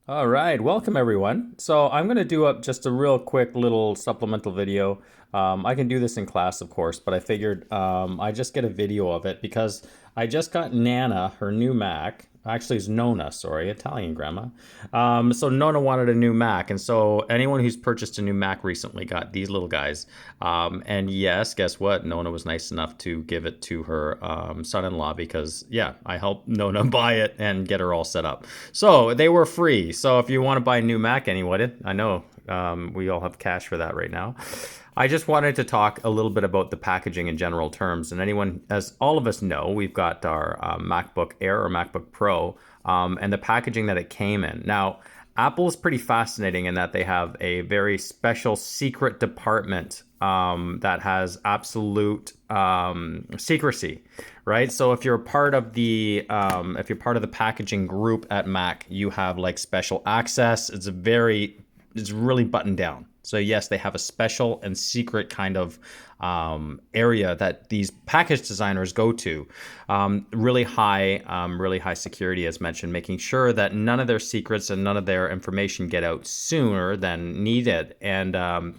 All right, welcome everyone. So I'm going to do up just a real quick little supplemental video. I can do this in class, of course, but I figured I just get a video of it because I just got Nana her new Mac. Actually, it's Nona, sorry, Italian grandma. So Nona wanted a new Mac, and so anyone who's purchased a new Mac recently got these little guys. And yes, guess what? Nona was nice enough to give it to her son-in-law because, yeah, I helped Nona buy it and get her all set up. So they were free. So if you want to buy a new Mac, anyone, I know we all have cash for that right now. I just wanted to talk a little bit about the packaging in general terms. And anyone, as all of us know, we've got our MacBook Air or MacBook Pro and the packaging that it came in. Now, Apple is pretty fascinating in that they have a very special secret department that has absolute secrecy, right? So if you're part of the packaging group at Mac, you have like special access. It's really buttoned down. So yes, they have a special and secret kind of area that these package designers go to. Really high security, as mentioned, making sure that none of their secrets and none of their information get out sooner than needed. And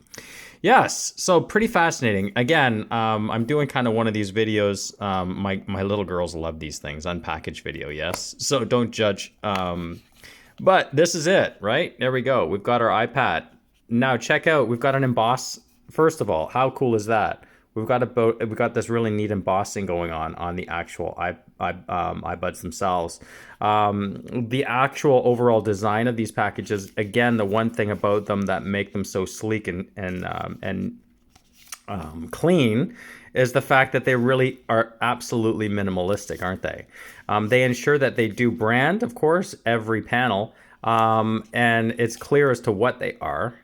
yes, so pretty fascinating. Again, I'm doing kind of one of these videos. My little girls love these things, unpackaged video, yes. So don't judge. But this is it, right? There we go. We've got our iPad. Now check out, we've got an emboss. First of all, how cool is that? We've got this really neat embossing going on the actual iBuds themselves. The actual overall design of these packages, again, the one thing about them that make them so sleek and clean is the fact that they really are absolutely minimalistic, aren't they? They ensure that they do brand, of course, every panel, and it's clear as to what they are.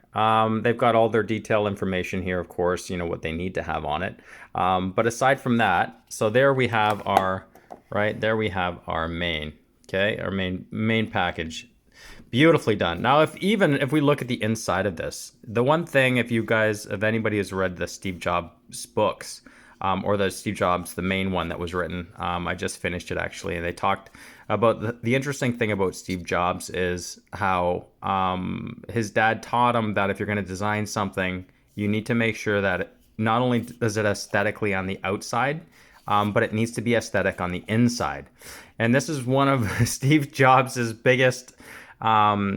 They've got all their detailed information here, of course, you know, what they need to have on it. But aside from that, so there we have our, right, there we have our main, okay, our main package. Beautifully done. Now, if we look at the inside of this, the one thing, if anybody has read the Steve Jobs books, or the Steve Jobs, the main one that was written, I just finished it actually, and they talked about the interesting thing about Steve Jobs is how his dad taught him that if you're going to design something, you need to make sure that not only does it aesthetically on the outside, but it needs to be aesthetic on the inside. And this is one of Steve Jobs' biggest. I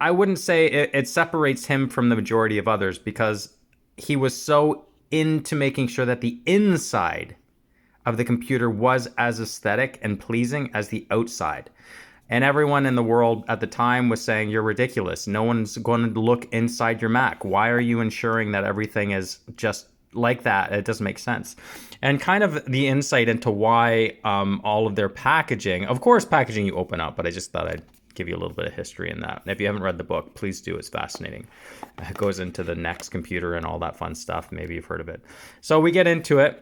wouldn't say it separates him from the majority of others because he was so into making sure that the inside of the computer was as aesthetic and pleasing as the outside. And everyone in the world at the time was saying, you're ridiculous. No one's going to look inside your Mac. Why are you ensuring that everything is just like that? It doesn't make sense. And kind of the insight into why all of their packaging, of course, packaging you open up, but I just thought I'd give you a little bit of history in that. And if you haven't read the book, please do. It's fascinating. It goes into the next computer and all that fun stuff. Maybe you've heard of it. So we get into it.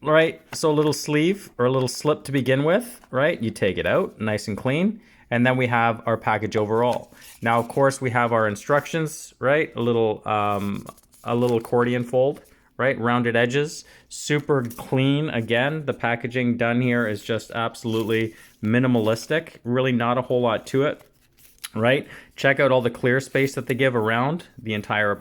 Right, so a little sleeve or a little slip to begin with, right? You take it out, nice and clean, and then we have our package overall. Now, of course, we have our instructions, right? A little accordion fold, right? Rounded edges, super clean. Again, the packaging done here is just absolutely minimalistic. Really, not a whole lot to it. Right. Check out all the clear space that they give around the entire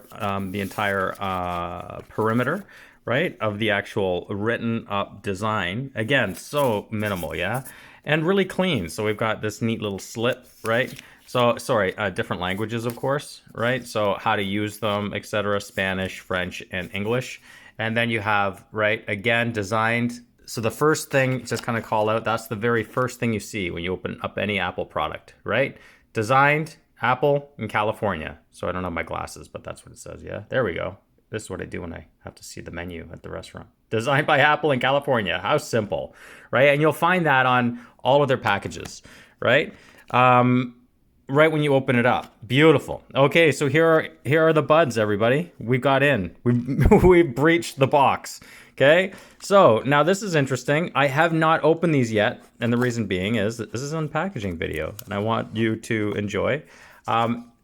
perimeter, right, of the actual written up design. Again, so minimal, yeah, and really clean. So we've got this neat little slip, right? So sorry, different languages, of course, right? So how to use them, etc. Spanish, French, and English. And then you have, right, again, designed. So the first thing, just kind of call out, that's the very first thing you see when you open up any Apple product, right? Designed Apple in California. So I don't have my glasses, but that's what it says. Yeah, there we go. This is what I do when I have to see the menu at the restaurant. Designed by Apple in California. How simple, right? And you'll find that on all of their packages, right? Right when you open it up. Beautiful. Okay, so here are the buds, everybody. We got in. We breached the box. Okay, so now this is interesting. I have not opened these yet, and the reason being is that this is an unpackaging video, and I want you to enjoy.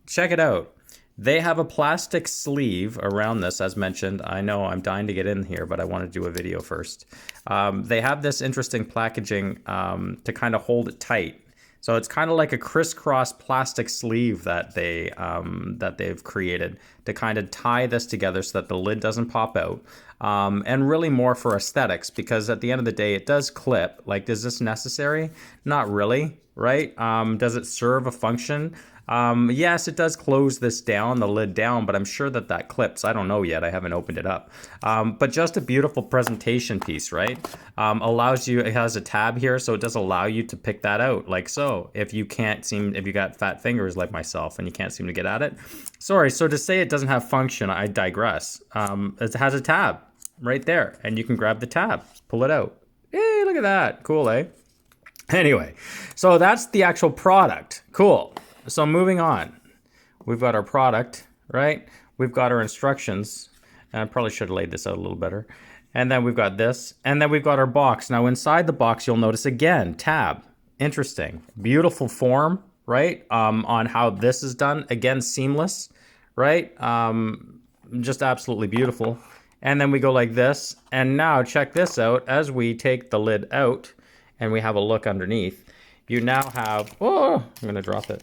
Check it out. They have a plastic sleeve around this, as mentioned. I know I'm dying to get in here, but I want to do a video first. They have this interesting packaging to kind of hold it tight. So it's kind of like a crisscross plastic sleeve that they've created to kind of tie this together so that the lid doesn't pop out. And really more for aesthetics, because at the end of the day, it does clip. Like, is this necessary? Not really, right? Does it serve a function? Yes, it does close this down, the lid down, but I'm sure that that clips. I don't know yet. I haven't opened it up. But just a beautiful presentation piece, right? Allows you, it has a tab here, so it does allow you to pick that out, like so. If you got fat fingers like myself and you can't seem to get at it. Sorry, so to say it doesn't have function, I digress. It has a tab right there, and you can grab the tab, pull it out. Hey, look at that. Cool, eh? Anyway, so that's the actual product. Cool. So moving on, we've got our product, right? We've got our instructions, and I probably should have laid this out a little better. And then we've got this, and then we've got our box. Now inside the box, you'll notice again, tab. Interesting. Beautiful form, right? On how this is done. Again, seamless, right? Just absolutely beautiful. And then we go like this. And now check this out. As we take the lid out and we have a look underneath, you now have, oh, I'm going to drop it.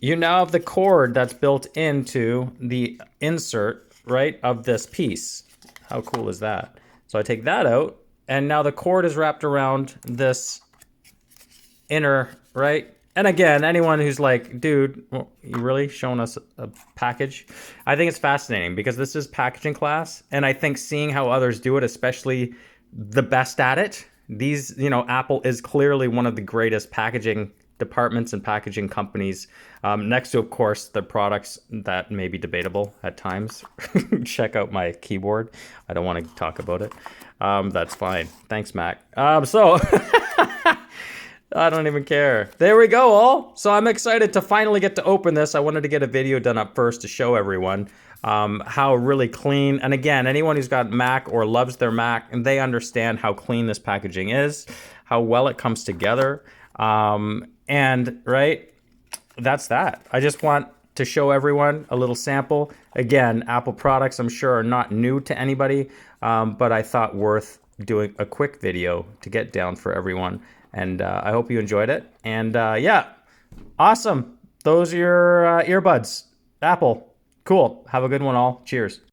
You now have the cord that's built into the insert, right, of this piece. How cool is that? So I take that out, and now the cord is wrapped around this inner, right? And again, anyone who's like, dude, well, you really showing us a package? I think it's fascinating because this is packaging class, and I think seeing how others do it, especially the best at it, these, Apple is clearly one of the greatest packaging departments and packaging companies, next to, of course, the products that may be debatable at times. Check out my keyboard. I don't want to talk about it. That's fine. Thanks, Mac. So I don't even care. There we go, all. So I'm excited to finally get to open this. I wanted to get a video done up first to show everyone how really clean. And again, anyone who's got Mac or loves their Mac, and they understand how clean this packaging is, how well it comes together. And right, that's that. I just want to show everyone a little sample. Again, Apple products, I'm sure, are not new to anybody, but I thought worth doing a quick video to get down for everyone. And I hope you enjoyed it. And yeah, awesome. Those are your earbuds. Apple. Cool. Have a good one all. Cheers.